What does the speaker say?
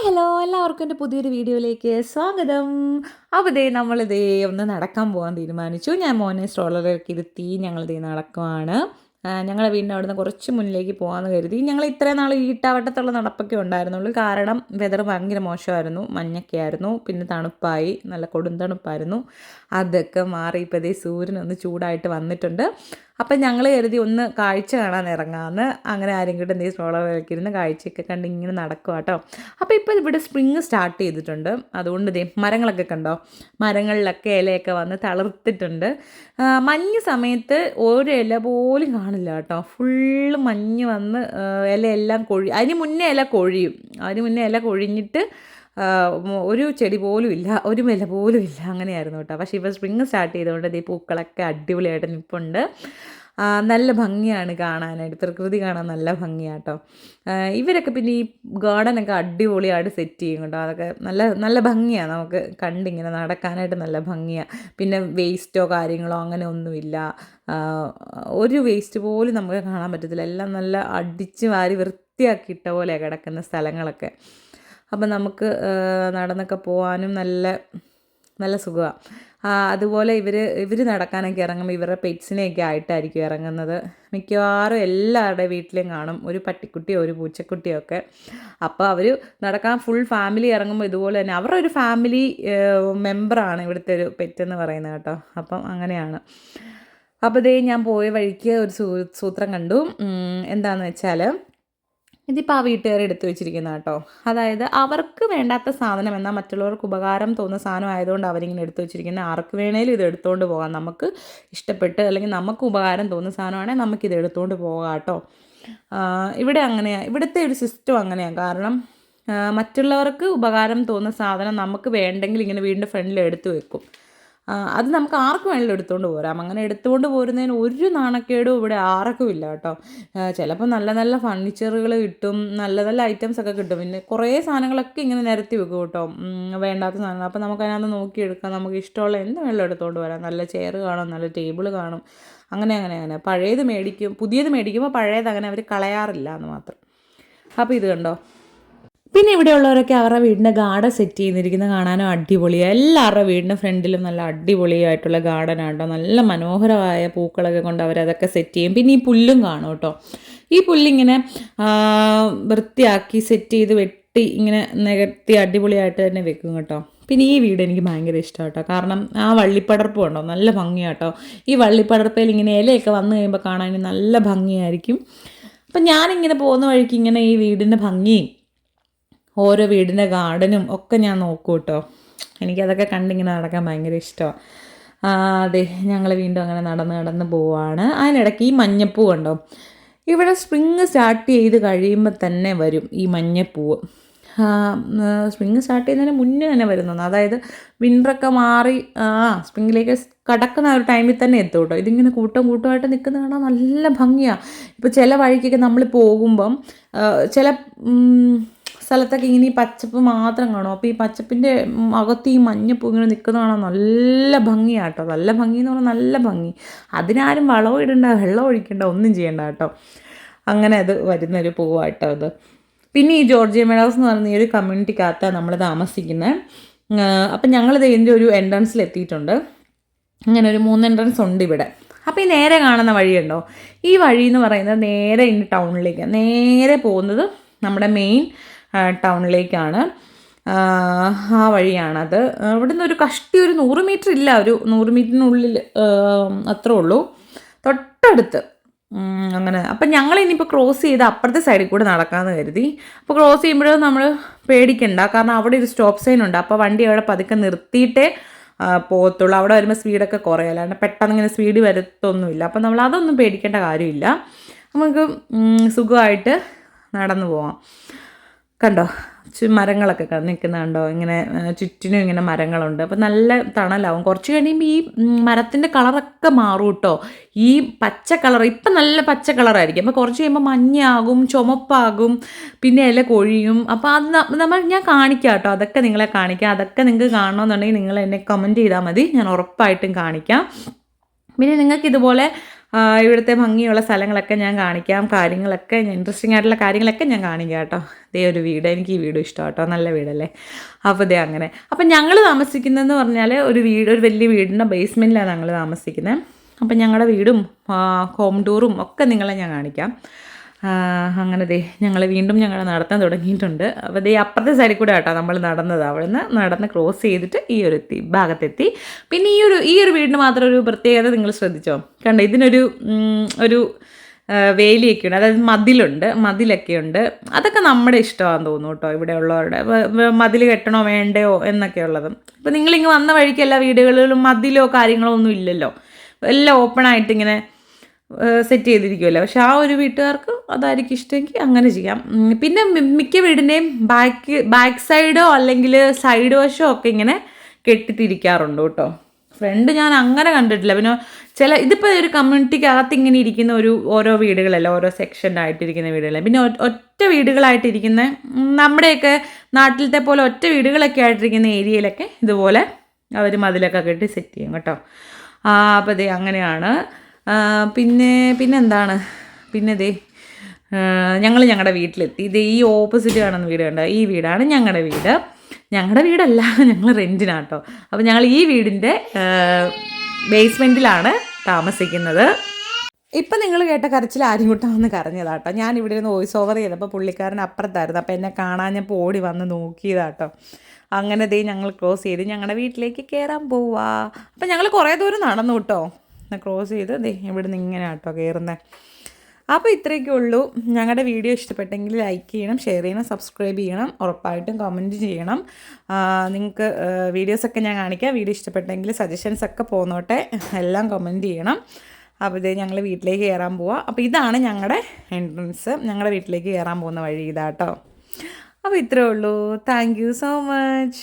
Hi hello എല്ലാവർക്കും എൻ്റെ പുതിയൊരു വീഡിയോയിലേക്ക് സ്വാഗതം. അപ്പോൾ നമ്മളിതേ ഒന്ന് നടക്കാൻ പോകാൻ തീരുമാനിച്ചു. ഞാൻ മോനെ സ്ട്രോളറിലേക്ക് ഇരുത്തി ഞങ്ങളിതേ നടക്കുവാണ്. ഞങ്ങളുടെ വീടിൻ്റെ അവിടുന്ന് കുറച്ച് മുന്നിലേക്ക് പോകാമെന്ന് കരുതി. ഞങ്ങൾ ഇത്രയും നാൾ ഈട്ടാവട്ടത്തുള്ള നടപ്പൊക്കെ ഉണ്ടായിരുന്നുള്ളൂ. കാരണം വെതർ ഭയങ്കര മോശമായിരുന്നു, മഞ്ഞൊക്കെ ആയിരുന്നു, പിന്നെ തണുപ്പായി, നല്ല കൊടും തണുപ്പായിരുന്നു. അതൊക്കെ മാറി ഇപ്പോൾ സൂര്യനൊന്ന് ചൂടായിട്ട് വന്നിട്ടുണ്ട്. അപ്പം ഞങ്ങൾ കരുതി ഒന്ന് കാഴ്ച കാണാൻ ഇറങ്ങാമെന്ന്. അങ്ങനെ ആരെങ്കിലും എന്തെങ്കിലും സ്ട്രോളറിലേക്ക് ഇരുന്ന് കാഴ്ചയൊക്കെ കണ്ട് ഇങ്ങനെ നടക്കുക കേട്ടോ. അപ്പോൾ ഇപ്പോൾ ഇവിടെ സ്പ്രിങ് സ്റ്റാർട്ട് ചെയ്തിട്ടുണ്ട്. അതുകൊണ്ട് മരങ്ങളൊക്കെ കണ്ടോ, മരങ്ങളിലൊക്കെ ഇലയൊക്കെ വന്ന് തളിർത്തിട്ടുണ്ട്. മഞ്ഞ് സമയത്ത് ഒരു ഇല പോലും കാണില്ല കേട്ടോ. ഫുള്ള് മഞ്ഞ് വന്ന് ഇലയെല്ലാം അതിന് മുന്നേ ഇല കൊഴിയും. അതിന് മുന്നേ ഇല കൊഴിഞ്ഞിട്ട് ഒരു ചെടി പോലും ഇല്ല, ഒരു ഇല പോലും ഇല്ല, അങ്ങനെയായിരുന്നു കേട്ടോ. പക്ഷേ ഇപ്പോൾ സ്പ്രിങ് സ്റ്റാർട്ട് ചെയ്തുകൊണ്ട് പൂക്കളൊക്കെ അടിപൊളിയായിട്ട് നിൽപ്പുണ്ട്. നല്ല ഭംഗിയാണ് കാണാനായിട്ട്, പ്രകൃതി കാണാൻ നല്ല ഭംഗിയാട്ടോ. ഇവരൊക്കെ പിന്നെ ഈ ഗാർഡനൊക്കെ അടിപൊളിയായിട്ട് സെറ്റ് ചെയ്യും കേട്ടോ. അതൊക്കെ നല്ല നല്ല ഭംഗിയാണ്, നമുക്ക് കണ്ടിങ്ങനെ നടക്കാനായിട്ട് നല്ല ഭംഗിയാണ്. പിന്നെ വേസ്റ്റോ കാര്യങ്ങളോ അങ്ങനെ ഒന്നുമില്ല. ഒരു വേസ്റ്റ് പോലും നമുക്ക് കാണാൻ പറ്റത്തില്ല. എല്ലാം നല്ല അടിച്ച് വാരി വൃത്തിയാക്കിയിട്ട പോലെ കിടക്കുന്ന സ്ഥലങ്ങളൊക്കെ. അപ്പം നമുക്ക് നടന്നൊക്കെ പോകാനും നല്ല നല്ല സുഖമാണ്. അതുപോലെ ഇവർ നടക്കാനൊക്കെ ഇറങ്ങുമ്പോൾ ഇവരുടെ പെറ്റ്സിനെയൊക്കെ ആയിട്ടായിരിക്കും ഇറങ്ങുന്നത്. മിക്കവാറും എല്ലാവരുടെ വീട്ടിലും കാണും ഒരു പട്ടിക്കുട്ടിയോ ഒരു പൂച്ചക്കുട്ടിയോ ഒക്കെ. അപ്പോൾ അവർ നടക്കാൻ ഫുൾ ഫാമിലി ഇറങ്ങുമ്പോൾ ഇതുപോലെ തന്നെ അവരുടെ ഒരു ഫാമിലി മെമ്പറാണ് ഇവിടുത്തെ ഒരു പെറ്റെന്ന് പറയുന്നത് കേട്ടോ. അപ്പം അങ്ങനെയാണ്. അപ്പോൾ ഞാൻ പോയ വഴിക്ക് ഒരു സൂത്രം കണ്ടു. എന്താണെന്ന് വെച്ചാൽ ഇതിപ്പോൾ ആ വീട്ടുകാർ എടുത്തു വെച്ചിരിക്കുന്ന കേട്ടോ. അതായത് അവർക്ക് വേണ്ടാത്ത സാധനം എന്നാൽ മറ്റുള്ളവർക്ക് ഉപകാരം തോന്നുന്ന സാധനം ആയതുകൊണ്ട് അവരിങ്ങനെ എടുത്തു വെച്ചിരിക്കുന്നത്. ആർക്ക് വേണേലും ഇത് എടുത്തുകൊണ്ട് പോകാം. നമുക്ക് ഇഷ്ടപ്പെട്ട് അല്ലെങ്കിൽ നമുക്ക് ഉപകാരം തോന്നുന്ന സാധനമാണെങ്കിൽ നമുക്കിത് എടുത്തുകൊണ്ട് പോകാം കേട്ടോ. ഇവിടെ അങ്ങനെയാണ്, ഇവിടുത്തെ ഒരു സിസ്റ്റം അങ്ങനെയാണ്. കാരണം മറ്റുള്ളവർക്ക് ഉപകാരം തോന്നുന്ന സാധനം നമുക്ക് വേണ്ടെങ്കിൽ ഇങ്ങനെ വീടിൻ്റെ ഫ്രണ്ടിൽ എടുത്തു വെക്കും. അത് നമുക്ക് ആർക്ക് വേണമെങ്കിലും എടുത്തുകൊണ്ട് പോരാം. അങ്ങനെ എടുത്തുകൊണ്ട് പോരുന്നതിന് ഒരു നാണക്കേടും ഇവിടെ ആർക്കും ഇല്ല കേട്ടോ. ചിലപ്പോൾ നല്ല നല്ല ഫർണിച്ചറുകൾ കിട്ടും, നല്ല നല്ല ഐറ്റംസ് ഒക്കെ കിട്ടും. പിന്നെ കുറേ സാധനങ്ങളൊക്കെ ഇങ്ങനെ നിരത്തി വെക്കും കേട്ടോ, വേണ്ടാത്ത സാധനങ്ങൾ. അപ്പോൾ നമുക്ക് അതിനകത്ത് നോക്കിയെടുക്കാം, നമുക്ക് ഇഷ്ടമുള്ള എന്ത് വേണമെങ്കിലും എടുത്തുകൊണ്ട് വരാം. നല്ല ചെയർ കാണും, നല്ല ടേബിൾ കാണും. അങ്ങനെ പഴയത് മേടിക്കും, പുതിയത് മേടിക്കുമ്പോൾ പഴയത് അങ്ങനെ അവർ കളയാറില്ല എന്ന് മാത്രം. അപ്പോൾ ഇത് കണ്ടോ. പിന്നെ ഇവിടെയുള്ളവരൊക്കെ അവരുടെ വീടിൻ്റെ ഗാർഡൻ സെറ്റ് ചെയ്തിരിക്കുന്നത് കാണാനും അടിപൊളിയാണ്. എല്ലാവരുടെ വീടിൻ്റെ ഫ്രണ്ടിലും നല്ല അടിപൊളിയായിട്ടുള്ള ഗാർഡനാണ് കേട്ടോ. നല്ല മനോഹരമായ പൂക്കളൊക്കെ കൊണ്ട് അവരതൊക്കെ സെറ്റ് ചെയ്യും. പിന്നെ ഈ പുല്ലും കാണും കേട്ടോ. ഈ പുല്ലിങ്ങനെ വൃത്തിയാക്കി സെറ്റ് ചെയ്ത് വെട്ടി ഇങ്ങനെ നികത്തി അടിപൊളിയായിട്ട് തന്നെ വെക്കും കേട്ടോ. പിന്നെ ഈ വീട് എനിക്ക് ഭയങ്കര ഇഷ്ടമാണ് കേട്ടോ. കാരണം ആ വള്ളിപ്പടർപ്പ് ഉണ്ടോ, നല്ല ഭംഗിയാട്ടോ. ഈ വള്ളിപ്പടർപ്പയിൽ ഇങ്ങനെ ഇലയൊക്കെ വന്നു കഴിയുമ്പോൾ കാണാൻ നല്ല ഭംഗിയായിരിക്കും. അപ്പം ഞാനിങ്ങനെ പോകുന്ന വഴിക്ക് ഇങ്ങനെ ഈ വീടിൻ്റെ ഭംഗിയും ഓരോ വീടിൻ്റെ ഗാർഡനും ഒക്കെ ഞാൻ നോക്കൂ കേട്ടോ. എനിക്കതൊക്കെ കണ്ടിങ്ങനെ നടക്കാൻ ഭയങ്കര ഇഷ്ടമാണ്. അതെ, ഞങ്ങൾ വീണ്ടും അങ്ങനെ നടന്ന് പോവാണ്. അതിനിടയ്ക്ക് ഈ മഞ്ഞപ്പൂ കണ്ടോ, ഇവിടെ സ്പ്രിങ് സ്റ്റാർട്ട് ചെയ്ത് കഴിയുമ്പോൾ തന്നെ വരും ഈ മഞ്ഞപ്പൂവ്. സ്പ്രിങ് സ്റ്റാർട്ട് ചെയ്യുന്നതിന് മുന്നേ തന്നെ വരുന്നു. അതായത് വിൻ്ററൊക്കെ മാറി സ്പ്രിങ്ങിലേക്ക് കടക്കുന്ന ഒരു ടൈമിൽ തന്നെ എത്തും കേട്ടോ. ഇതിങ്ങനെ കൂട്ടമായിട്ട് നിൽക്കുന്ന കാണാൻ നല്ല ഭംഗിയാണ്. ഇപ്പോൾ ചില വഴിക്കൊക്കെ നമ്മൾ പോകുമ്പം ചില സ്ഥലത്തൊക്കെ ഇങ്ങനെ ഈ പച്ചപ്പ് മാത്രം കാണും. അപ്പോൾ ഈ പച്ചപ്പിൻ്റെ അകത്ത് ഈ മഞ്ഞപ്പൂ ഇങ്ങനെ നിൽക്കുന്ന കാണാൻ നല്ല ഭംഗിയാണ് കേട്ടോ. നല്ല ഭംഗി എന്ന് പറഞ്ഞാൽ നല്ല ഭംഗി. അതിനാരും വളവും ഇടണ്ട, വെള്ളം ഒഴിക്കണ്ട, ഒന്നും ചെയ്യണ്ട കേട്ടോ. അങ്ങനെ അത് വരുന്നൊരു പൂവാട്ടോ അത്. പിന്നെ ഈ ജോർജിയ മെഡോസ് എന്ന് പറയുന്ന ഈ ഒരു കമ്മ്യൂണിറ്റിക്കകത്താണ് നമ്മൾ താമസിക്കുന്നത്. അപ്പം ഞങ്ങളിത് ഇതിൻ്റെ ഒരു എൻട്രൻസിൽ എത്തിയിട്ടുണ്ട്. ഇങ്ങനെ ഒരു 3 എൻട്രൻസ് ഉണ്ട് ഇവിടെ. അപ്പോൾ ഈ നേരെ കാണുന്ന വഴിയുണ്ടോ, ഈ വഴി എന്ന് പറയുന്നത് നേരെ ഇന്ന് ടൗണിലേക്ക് നേരെ പോകുന്നത് നമ്മുടെ മെയിൻ ടൗണിലേക്കാണ്. ആ വഴിയാണത്. ഇവിടെ നിന്ന് ഒരു കഷ്ടി ഒരു 100 മീറ്റർ ഇല്ല, ഒരു 100 മീറ്ററിനുള്ളിൽ അത്രേ ഉള്ളൂ, തൊട്ടടുത്ത്. അങ്ങനെ അപ്പം ഞങ്ങളിനിയിപ്പോൾ ക്രോസ് ചെയ്ത് അപ്പുറത്തെ സൈഡിൽ കൂടെ നടക്കാമെന്ന് കരുതി. അപ്പോൾ ക്രോസ് ചെയ്യുമ്പോഴും നമ്മൾ പേടിക്കണ്ട, കാരണം അവിടെ ഒരു സ്റ്റോപ്പ് സൈൻ ഉണ്ട്. അപ്പോൾ വണ്ടി അവിടെ പതുക്കെ നിർത്തിയിട്ടേ പോകത്തുള്ളൂ. അവിടെ വരുമ്പോൾ സ്പീഡൊക്കെ കുറയും, അല്ലാണ്ട് പെട്ടെന്ന് ഇങ്ങനെ സ്പീഡ് വരത്തൊന്നുമില്ല. അപ്പം നമ്മൾ അതൊന്നും പേടിക്കേണ്ട കാര്യമില്ല, നമുക്ക് സുഖമായിട്ട് നടന്നു പോവാം. കണ്ടോ മരങ്ങളൊക്കെ നിൽക്കുന്ന കണ്ടോ, ഇങ്ങനെ ചുറ്റിനും ഇങ്ങനെ മരങ്ങളുണ്ട്. അപ്പോൾ നല്ല തണലാവും. കുറച്ച് കഴിയുമ്പോൾ ഈ മരത്തിൻ്റെ കളറൊക്കെ മാറും കേട്ടോ. ഈ പച്ച കളർ ഇപ്പം നല്ല പച്ച കളറായിരിക്കും, അപ്പോൾ കുറച്ച് കഴിയുമ്പോൾ മഞ്ഞാകും, ചുമപ്പാകും, പിന്നെ ഇല കൊഴിയും. അപ്പോൾ അത് ഞാൻ കാണിക്കാം കേട്ടോ, അതൊക്കെ നിങ്ങളെ കാണിക്കാം. അതൊക്കെ നിങ്ങൾക്ക് കാണണമെന്നുണ്ടെങ്കിൽ നിങ്ങൾ എന്നെ കമൻറ്റ് ചെയ്താൽ മതി, ഞാൻ ഉറപ്പായിട്ടും കാണിക്കാം. പിന്നെ നിങ്ങൾക്ക് ഇതുപോലെ ഇവിടുത്തെ ഭംഗിയുള്ള സ്ഥലങ്ങളൊക്കെ ഞാൻ കാണിക്കാം, കാര്യങ്ങളൊക്കെ ഇൻട്രസ്റ്റിംഗ് ആയിട്ടുള്ള കാര്യങ്ങളൊക്കെ ഞാൻ കാണിക്കാം കേട്ടോ. ഇതേ ഒരു വീട്, എനിക്ക് ഈ വീടും ഇഷ്ടം കേട്ടോ, നല്ല വീടല്ലേ. അപ്പോൾ ഇതേ അങ്ങനെ. അപ്പം ഞങ്ങൾ താമസിക്കുന്നതെന്ന് പറഞ്ഞാൽ ഒരു വലിയ വീടിൻ്റെ ബേസ്മെൻറ്റിലാണ് ഞങ്ങൾ താമസിക്കുന്നത്. അപ്പം ഞങ്ങളുടെ വീടും ഹോം ടൂറും ഒക്കെ നിങ്ങളെ ഞാൻ കാണിക്കാം. അങ്ങനെ ദേ ഞങ്ങൾ വീണ്ടും നടത്താൻ തുടങ്ങിയിട്ടുണ്ട്. അപ്പോൾ ദേ അപ്പുറത്തെ സൈഡിൽ കൂടെ കേട്ടോ നമ്മൾ നടന്നത്. അവിടെ നിന്ന് നടന്ന് ക്രോസ് ചെയ്തിട്ട് ഈ ഒരു ഭാഗത്തെത്തി. പിന്നെ ഈ ഒരു വീടിന് മാത്രം ഒരു പ്രത്യേകത നിങ്ങൾ ശ്രദ്ധിച്ചോ? കണ്ടോ, ഇതിനൊരു വേലിയൊക്കെയുണ്ട്, അതായത് മതിലൊക്കെ ഉണ്ട്. അതൊക്കെ നമ്മുടെ ഇഷ്ടമാണെന്ന് തോന്നുന്നു കേട്ടോ, ഇവിടെ ഉള്ളവരുടെ. മതിൽ കെട്ടണോ വേണ്ടയോ എന്നൊക്കെ ഉള്ളത്. ഇപ്പം നിങ്ങളിങ്ങ് വന്ന വഴിക്ക് എല്ലാ വീടുകളിലും മതിലോ കാര്യങ്ങളോ ഒന്നും ഇല്ലല്ലോ, എല്ലാം ഓപ്പണായിട്ടിങ്ങനെ സെറ്റ് ചെയ്തിരിക്കുമല്ലോ. പക്ഷെ ആ ഒരു വീട്ടുകാർക്ക് അതായിരിക്കും ഇഷ്ടമെങ്കിൽ അങ്ങനെ ചെയ്യാം. പിന്നെ മിക്ക വീടിൻ്റെയും ബാക്ക് സൈഡോ അല്ലെങ്കിൽ സൈഡ് വശമോ ഒക്കെ ഇങ്ങനെ കെട്ടിത്തിരിക്കാറുണ്ട് കേട്ടോ. ഫ്രണ്ട് ഞാൻ അങ്ങനെ കണ്ടിട്ടില്ല. പിന്നെ ഇതിപ്പോൾ ഒരു കമ്മ്യൂണിറ്റിക്കകത്ത് ഇങ്ങനെ ഇരിക്കുന്ന ഓരോ വീടുകളല്ല, ഓരോ സെക്ഷനായിട്ടിരിക്കുന്ന വീടുകളല്ല. പിന്നെ ഒറ്റ വീടുകളായിട്ടിരിക്കുന്ന നമ്മുടെയൊക്കെ നാട്ടിലത്തെ പോലെ ഒറ്റ വീടുകളൊക്കെ ആയിട്ടിരിക്കുന്ന ഏരിയയിലൊക്കെ ഇതുപോലെ അവർ മതിലൊക്കെ കെട്ടി സെറ്റ് ചെയ്യും കേട്ടോ. അപ്പോൾ ഇത് അങ്ങനെയാണ്. പിന്നെന്താണ്, പിന്നെ ദേ ഞങ്ങളുടെ വീട്ടിലെത്തി. ഇത് ഈ ഓപ്പോസിറ്റ് കാണുന്ന വീട് കണ്ടോ, ഈ വീടാണ് ഞങ്ങളുടെ വീട്. ഞങ്ങളുടെ വീടല്ല, ഞങ്ങൾ റെൻറ്റിനാട്ടോ. അപ്പോൾ ഞങ്ങൾ ഈ വീടിൻ്റെ ബേസ്മെൻറ്റിലാണ് താമസിക്കുന്നത്. ഇപ്പം നിങ്ങൾ കേട്ട കരച്ചിൽ ആര്യൻകുട്ടൻ കരഞ്ഞതാട്ടോ. ഞാൻ ഇവിടെ നിന്ന് വോയിസ് ഓവർ ചെയ്തപ്പോൾ പുള്ളിക്കാരൻ അപ്പുറത്തായിരുന്നു. അപ്പോൾ എന്നെ കാണാഞ്ഞപ്പോൾ ഓടി വന്ന് നോക്കിയതാട്ടോ. അങ്ങനെ ദേ ഞങ്ങൾ ക്രോസ് ചെയ്ത് ഞങ്ങളുടെ വീട്ടിലേക്ക് കയറാൻ പോവാ. അപ്പം ഞങ്ങൾ കുറേ ദൂരം നടന്നു കേട്ടോ, ക്രോസ് ചെയ്ത് ദേ ഇവിടുന്ന് ഇങ്ങനെ കേട്ടോ കയറുന്നത്. അപ്പോൾ ഇത്രയൊക്കെ ഉള്ളൂ. ഞങ്ങളുടെ വീഡിയോ ഇഷ്ടപ്പെട്ടെങ്കിൽ ലൈക്ക് ചെയ്യണം, ഷെയർ ചെയ്യണം, സബ്സ്ക്രൈബ് ചെയ്യണം, ഉറപ്പായിട്ടും കമൻറ്റ് ചെയ്യണം. നിങ്ങൾക്ക് വീഡിയോസൊക്കെ ഞാൻ കാണിക്കാം. വീഡിയോ ഇഷ്ടപ്പെട്ടെങ്കിൽ സജഷൻസൊക്കെ പോന്നോട്ടെ, എല്ലാം കമൻറ്റ് ചെയ്യണം. അപ്പോൾ ഇതേ ഞങ്ങൾ വീട്ടിലേക്ക് കയറാൻ പോവാം. അപ്പോൾ ഇതാണ് ഞങ്ങളുടെ എൻട്രൻസ്, ഞങ്ങളുടെ വീട്ടിലേക്ക് കയറാൻ പോകുന്ന വഴി ഇതാട്ടോ. അപ്പോൾ ഇത്രയേ ഉള്ളൂ. Thank you so much.